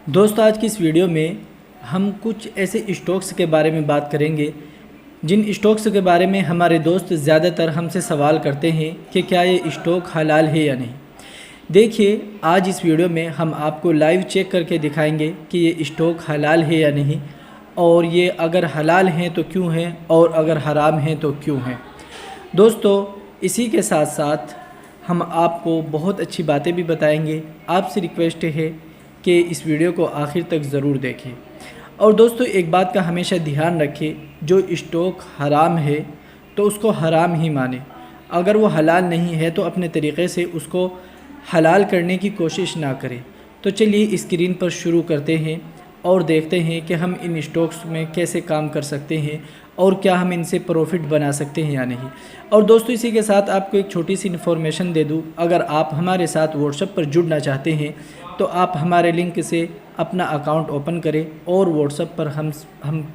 दोस्तों, आज की इस वीडियो में हम कुछ ऐसे स्टॉक्स के बारे में बात करेंगे जिन स्टॉक्स के बारे में हमारे दोस्त ज़्यादातर हमसे सवाल करते हैं कि क्या ये स्टॉक हलाल है या नहीं। देखिए, आज इस वीडियो में हम आपको लाइव चेक करके दिखाएंगे कि ये स्टॉक हलाल है या नहीं, और ये अगर हलाल हैं तो क्यों हैं और अगर हराम हैं तो क्यों हैं। दोस्तों, इसी के साथ साथ हम आपको बहुत अच्छी बातें भी बताएंगे। आपसे रिक्वेस्ट है कि इस वीडियो को आखिर तक ज़रूर देखें। और दोस्तों, एक बात का हमेशा ध्यान रखें, जो स्टॉक हराम है तो उसको हराम ही माने। अगर वो हलाल नहीं है तो अपने तरीक़े से उसको हलाल करने की कोशिश ना करें। तो चलिए स्क्रीन पर शुरू करते हैं और देखते हैं कि हम इन स्टॉक्स में कैसे काम कर सकते हैं और क्या हम इनसे प्रॉफिट बना सकते हैं या नहीं। और दोस्तों, इसी के साथ आपको एक छोटी सी इन्फॉर्मेशन दे दूं, अगर आप हमारे साथ व्हाट्सएप पर जुड़ना चाहते हैं तो आप हमारे लिंक से अपना अकाउंट ओपन करें और व्हाट्सएप पर हम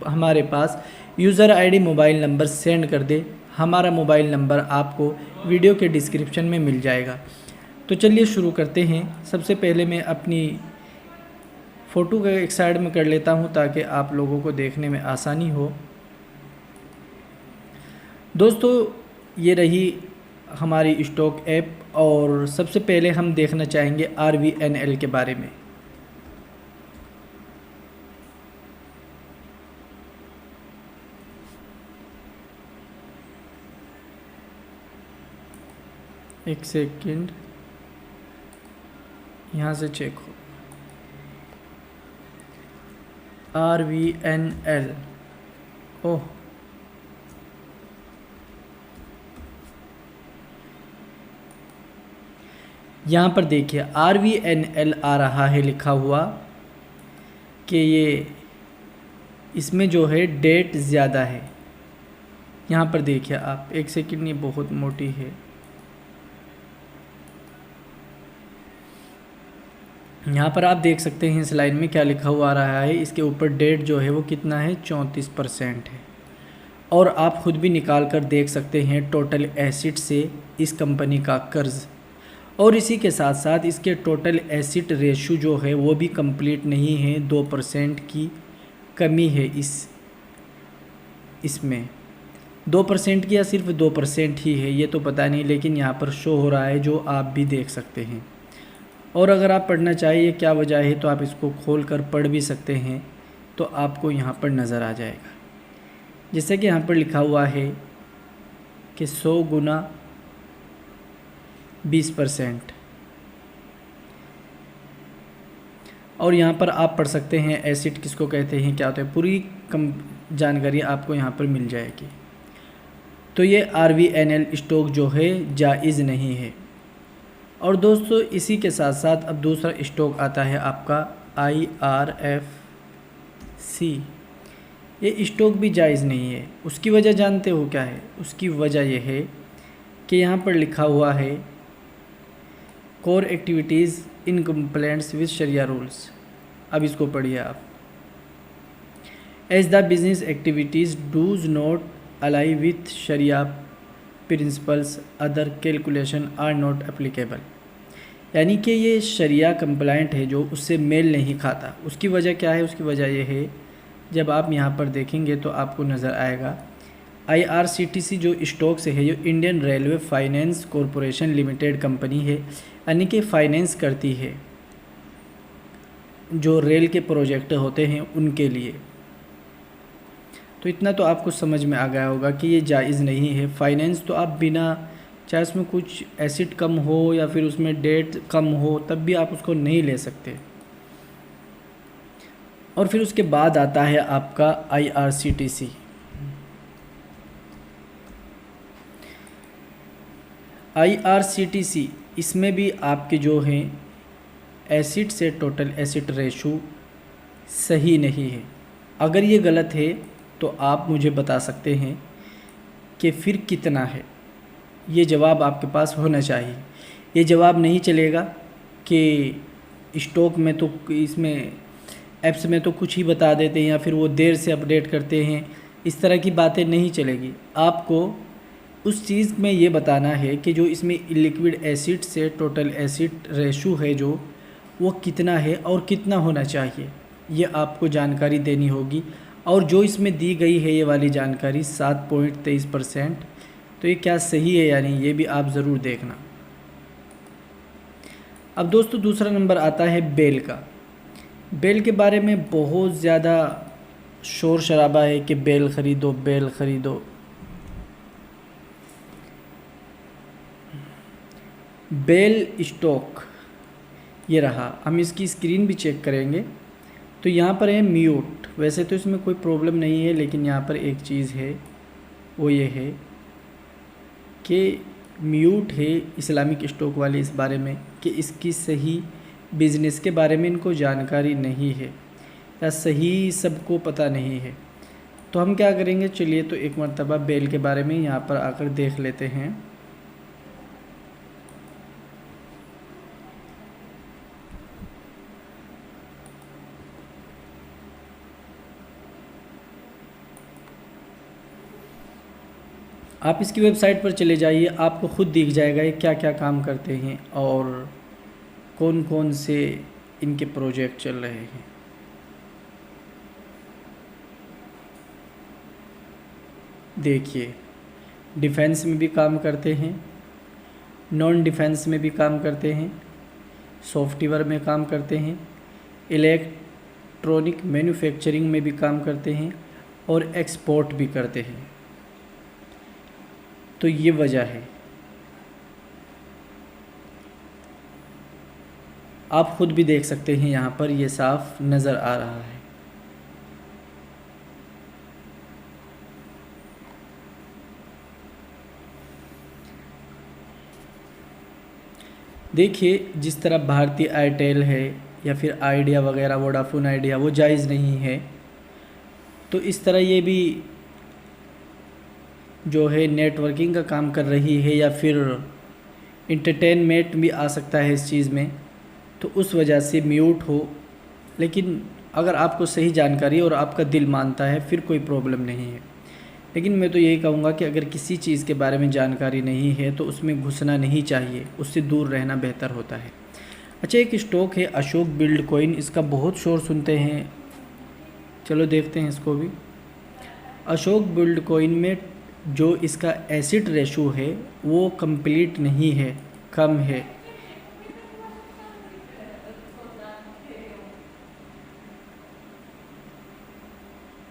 हमारे पास user ID mobile number send कर दें। हमारा मोबाइल नंबर आपको वीडियो के डिस्क्रिप्शन में मिल जाएगा। तो चलिए शुरू करते हैं। सबसे पहले मैं अपनी फ़ोटो को एक साइड में कर लेता हूं ताकि आप लोगों को देखने में आसानी हो। दोस्तों, ये रही हमारी स्टॉक ऐप और सबसे पहले हम देखना चाहेंगे RVNL के बारे में। एक सेकंड, यहाँ से चेक हो। RVNL, ओह, यहाँ पर देखिए RVNL आ रहा है लिखा हुआ कि ये इसमें जो है डेट ज़्यादा है। यहाँ पर देखिए आप, एक सेकंड, ये बहुत मोटी है। यहाँ पर आप देख सकते हैं इस लाइन में क्या लिखा हुआ आ रहा है। इसके ऊपर डेट जो है वो कितना है, 34% है। और आप ख़ुद भी निकाल कर देख सकते हैं टोटल एसिड से इस कंपनी का कर्ज़। और इसी के साथ साथ इसके टोटल एसिड रेशो जो है वो भी कंप्लीट नहीं है, 2% की कमी है इसमें 2% की या सिर्फ 2% ही है ये तो पता नहीं, लेकिन यहाँ पर शो हो रहा है जो आप भी देख सकते हैं। और अगर आप पढ़ना चाहिए क्या वजह है तो आप इसको खोल कर पढ़ भी सकते हैं, तो आपको यहाँ पर नज़र आ जाएगा। जैसे कि यहाँ पर लिखा हुआ है कि 100 गुना 20%। और यहाँ पर आप पढ़ सकते हैं एसिड किसको कहते हैं, क्या होता है, पूरी जानकारी आपको यहाँ पर मिल जाएगी। तो ये RVNL स्टॉक जो है जायज़ नहीं है। और दोस्तों, इसी के साथ साथ अब दूसरा स्टॉक आता है आपका IRFC। ये स्टॉक भी जायज़ नहीं है। उसकी वजह जानते हो क्या है? उसकी वजह यह है कि यहाँ पर लिखा हुआ है core activities in compliance with Sharia rules. अब इसको पढ़िए आप। As the business activities does not अलाई with Sharia principles other calculation are not applicable. यानी कि ये शरिया कंप्लायंट है जो उससे मेल नहीं खाता। उसकी वजह क्या है? उसकी वजह यह है, जब आप यहाँ पर देखेंगे तो आपको नज़र आएगा IRCTC जो स्टॉक्स है, जो Indian railway finance corporation limited company है, यानी कि फाइनेंस करती है जो रेल के प्रोजेक्ट होते हैं उनके लिए। तो इतना तो आपको समझ में आ गया होगा कि ये जायज़ नहीं है। फाइनेंस तो आप बिना, चाहे उसमें कुछ एसिड कम हो या फिर उसमें डेट कम हो, तब भी आप उसको नहीं ले सकते। और फिर उसके बाद आता है आपका IRCTC। IRCTC, इसमें भी आपके जो हैं एसिड से टोटल एसिड रेशो सही नहीं है। अगर ये गलत है तो आप मुझे बता सकते हैं कि फिर कितना है। ये जवाब आपके पास होना चाहिए। ये जवाब नहीं चलेगा कि स्टॉक में तो, इसमें ऐप्स में तो कुछ ही बता देते हैं या फिर वो देर से अपडेट करते हैं, इस तरह की बातें नहीं चलेगी। आपको उस चीज़ में ये बताना है कि जो इसमें लिक्विड एसिड से टोटल एसिड रेशो है जो वो कितना है और कितना होना चाहिए, ये आपको जानकारी देनी होगी। और जो इसमें दी गई है ये वाली जानकारी 7.23%, तो ये क्या सही है या नहीं, ये भी आप ज़रूर देखना। अब दोस्तों दूसरा नंबर आता है बेल का। बेल के बारे में बहुत ज़्यादा शोर शराबा है कि बेल ख़रीदो, बेल ख़रीदो। बेल स्टॉक ये रहा, हम इसकी स्क्रीन भी चेक करेंगे तो यहाँ पर है म्यूट। वैसे तो इसमें कोई प्रॉब्लम नहीं है, लेकिन यहाँ पर एक चीज़ है, वो ये है कि म्यूट है इस्लामिक स्टॉक वाले इस बारे में कि इसकी सही बिज़नेस के बारे में इनको जानकारी नहीं है या सही सबको पता नहीं है। तो हम क्या करेंगे, चलिए तो एक मरतबा बेल के बारे में यहाँ पर आकर देख लेते हैं। आप इसकी वेबसाइट पर चले जाइए, आपको खुद दिख जाएगा ये क्या क्या काम करते हैं और कौन कौन से इनके प्रोजेक्ट चल रहे हैं। देखिए, डिफेंस में भी काम करते हैं, नॉन डिफेंस में भी काम करते हैं, सॉफ्टवेयर में काम करते हैं, इलेक्ट्रॉनिक मैन्युफैक्चरिंग में भी काम करते हैं और एक्सपोर्ट भी करते हैं। तो ये वजह है, आप खुद भी देख सकते हैं, यहाँ पर ये साफ नज़र आ रहा है। देखिए, जिस तरह भारतीय एयरटेल है या फिर आइडिया वगैरह, वोडाफोन आइडिया, वो जायज़ नहीं है, तो इस तरह ये भी जो है नेटवर्किंग का काम कर रही है या फिर इंटरटेनमेंट भी आ सकता है इस चीज़ में, तो उस वजह से म्यूट हो। लेकिन अगर आपको सही जानकारी और आपका दिल मानता है फिर कोई प्रॉब्लम नहीं है। लेकिन मैं तो यही कहूँगा कि अगर किसी चीज़ के बारे में जानकारी नहीं है तो उसमें घुसना नहीं चाहिए, उससे दूर रहना बेहतर होता है। अच्छा, एक स्टॉक है अशोक बिल्ड कॉइन, इसका बहुत शोर सुनते हैं, चलो देखते हैं इसको भी। अशोक बिल्ड कॉइन में जो इसका एसिड रेशो है वो कंप्लीट नहीं है, कम है।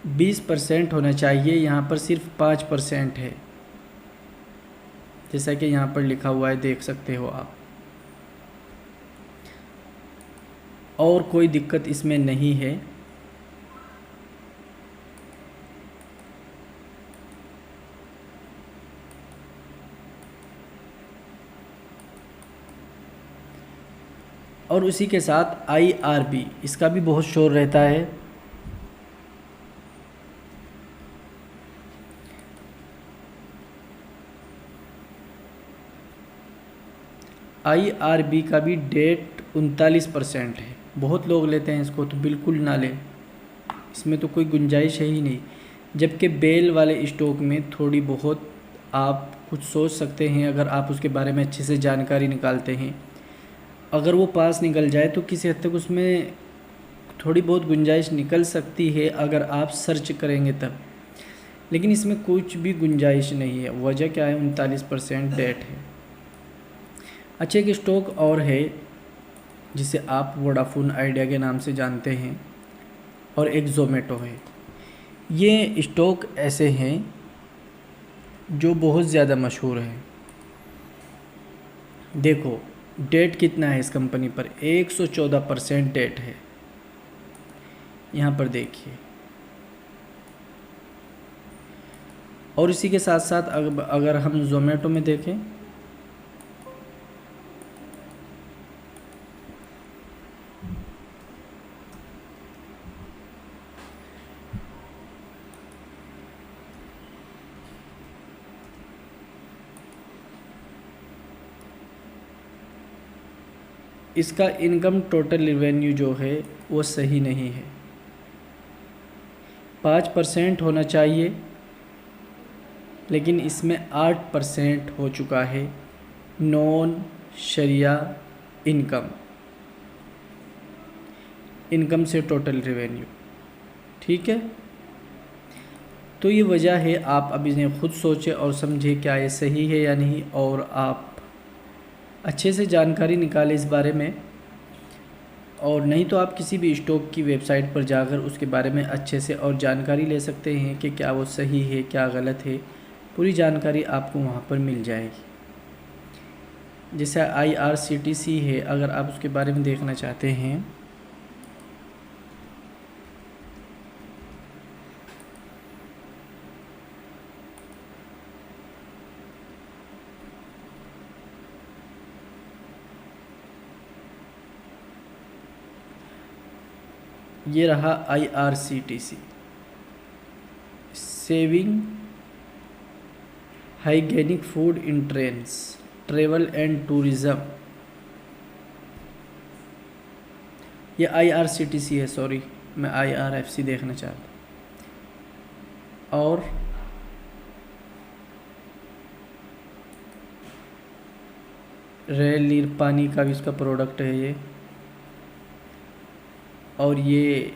बीस % होना चाहिए, यहाँ पर सिर्फ 5% है, जैसा कि यहाँ पर लिखा हुआ है, देख सकते हो आप। और कोई दिक्कत इसमें नहीं है। और उसी के साथ IRB, इसका भी बहुत शोर रहता है। IRB का भी डेट 39% है। बहुत लोग लेते हैं इसको, तो बिल्कुल ना लें, इसमें तो कोई गुंजाइश है ही नहीं। जबकि बेल वाले स्टॉक में थोड़ी बहुत आप कुछ सोच सकते हैं अगर आप उसके बारे में अच्छे से जानकारी निकालते हैं। अगर वो पास निकल जाए तो किसी हद तक उसमें थोड़ी बहुत गुंजाइश निकल सकती है अगर आप सर्च करेंगे तब, लेकिन इसमें कुछ भी गुंजाइश नहीं है। वजह क्या है, 39% डेट है। अच्छा, एक स्टॉक और है जिसे आप वोडाफोन आइडिया के नाम से जानते हैं, और एक ज़ोमैटो है। ये स्टॉक ऐसे हैं जो बहुत ज़्यादा मशहूर हैं। देखो डेट कितना है इस कंपनी पर, 114% डेट है, यहाँ पर देखिए। और इसी के साथ साथ अगर हम ज़ोमैटो में देखें, इसका इनकम टोटल रेवेन्यू जो है वो सही नहीं है। 5% होना चाहिए, लेकिन इसमें 8% हो चुका है नॉन शरिया इनकम। इनकम से टोटल रेवेन्यू। ठीक है, तो ये वजह है, आप अब इन्हें खुद सोचें और समझें क्या ये सही है या नहीं, और आप अच्छे से जानकारी निकालें इस बारे में। और नहीं तो आप किसी भी स्टॉक की वेबसाइट पर जाकर उसके बारे में अच्छे से और जानकारी ले सकते हैं कि क्या वो सही है क्या गलत है, पूरी जानकारी आपको वहाँ पर मिल जाएगी। जैसे IRCTC है, अगर आप उसके बारे में देखना चाहते हैं ये रहा IRCTC, saving hygienic food in trains travel and tourism. ये IRCTC है, सॉरी मैं IRFC देखना चाहता। और रेल नीर पानी का भी इसका प्रोडक्ट है ये, और ये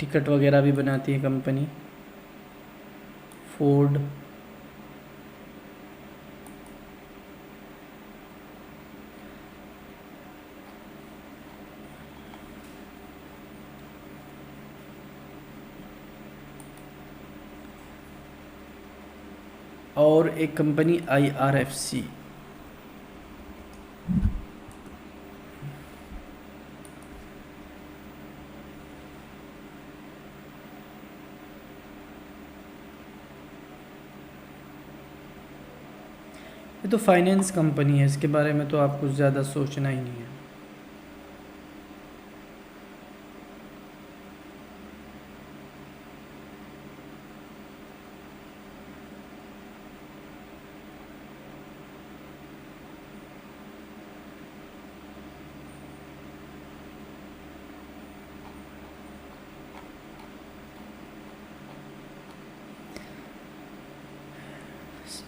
टिकट वगैरह भी बनाती है कंपनी फोर्ड। और एक कंपनी IRFC। ये तो फाइनेंस कंपनी है, इसके बारे में तो आपको ज़्यादा सोचना ही नहीं है।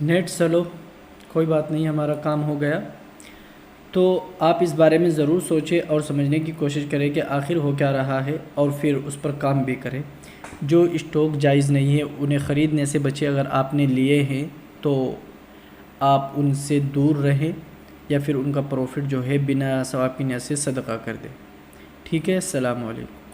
नेट चलो कोई बात नहीं, हमारा काम हो गया। तो आप इस बारे में ज़रूर सोचें और समझने की कोशिश करें कि आखिर हो क्या रहा है, और फिर उस पर काम भी करें। जो स्टॉक जायज़ नहीं है उन्हें ख़रीदने से बचे। अगर आपने लिए हैं तो आप उनसे दूर रहें, या फिर उनका प्रॉफिट जो है बिना सवाब की नियत से सदका कर दें। ठीक है, अस्सलाम वालेकुम।